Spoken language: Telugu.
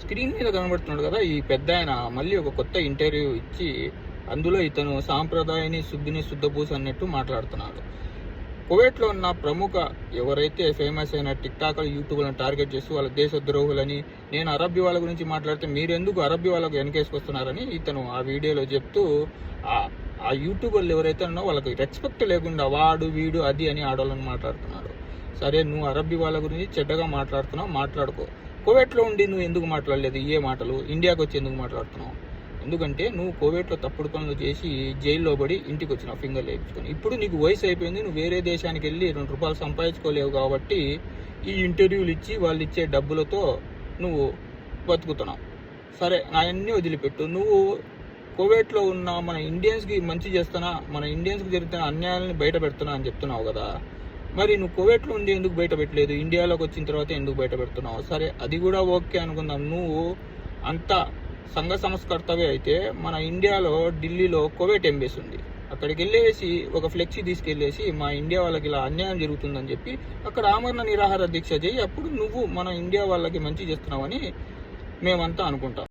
స్క్రీన్ మీద కనబడుతున్నాడు కదా ఈ పెద్ద ఆయన మళ్ళీ ఒక కొత్త ఇంటర్వ్యూ ఇచ్చి అందులో ఇతను సాంప్రదాయాన్ని శుద్ధిని శుద్ధపూస అన్నట్టు మాట్లాడుతున్నాడు. కువైట్లో ఉన్న ప్రముఖ ఎవరైతే ఫేమస్ అయిన టిక్ టాక్ యూట్యూబ్లను టార్గెట్ చేస్తూ వాళ్ళ దేశద్రోహులని, నేను అరబ్బీ వాళ్ళ గురించి మాట్లాడితే మీరెందుకు అరబ్బీ వాళ్ళకు వెనకేసుకొస్తున్నారని ఇతను ఆ వీడియోలో చెప్తూ ఆ యూట్యూబర్లు ఎవరైతే ఉన్నో వాళ్ళకి రెస్పెక్ట్ లేకుండా వాడు వీడు అది అని ఆడవాళ్ళని మాట్లాడుతున్నాడు. సరే, నువ్వు అరబ్బీ వాళ్ళ గురించి చెడ్డగా మాట్లాడుతున్నావు, మాట్లాడుకో. కువైట్లో ఉండి నువ్వు ఎందుకు మాట్లాడలేదు ఏ మాటలు? ఇండియాకి వచ్చి ఎందుకు మాట్లాడుతున్నావు? ఎందుకంటే నువ్వు కోవిడ్లో తప్పుడు పనులు చేసి జైల్లో పడి ఇంటికి వచ్చినావు ఫింగర్లు వేయించుకొని. ఇప్పుడు నీకు వయసు అయిపోయింది, నువ్వు వేరే దేశానికి వెళ్ళి 2 రూపాయలు సంపాదించుకోలేవు కాబట్టి ఈ ఇంటర్వ్యూలు ఇచ్చి వాళ్ళు ఇచ్చే డబ్బులతో నువ్వు బతుకుతున్నావు. సరే, అవన్నీ వదిలిపెట్టు. నువ్వు కోవిడ్లో ఉన్న మన ఇండియన్స్కి మంచి చేస్తున్నా, మన ఇండియన్స్కి జరుగుతున్న అన్యాయాలని బయట పెడుతున్నా అని చెప్తున్నావు కదా. మరి నువ్వు కోవిడ్లో ఉండి ఎందుకు బయట పెట్టలేదు? ఇండియాలోకి వచ్చిన తర్వాత ఎందుకు బయట పెడుతున్నావు? సరే, అది కూడా ఓకే అనుకుందాం. నువ్వు అంతా సంఘ సంస్కర్తవే అయితే మన ఇండియాలో ఢిల్లీలో కువైట్ ఎంబసీ ఉంది. అక్కడికి వెళ్ళేసి ఒక ఫ్లెక్సీ తీసుకెళ్ళేసి మా ఇండియా వాళ్ళకి ఇలా అన్యాయం జరుగుతుందని చెప్పి అక్కడ ఆమరణ నిరాహార దీక్ష చేయి. అప్పుడు నువ్వు మన ఇండియా వాళ్ళకి మంచి చేస్తున్నావని మేమంతా అనుకుంటాం.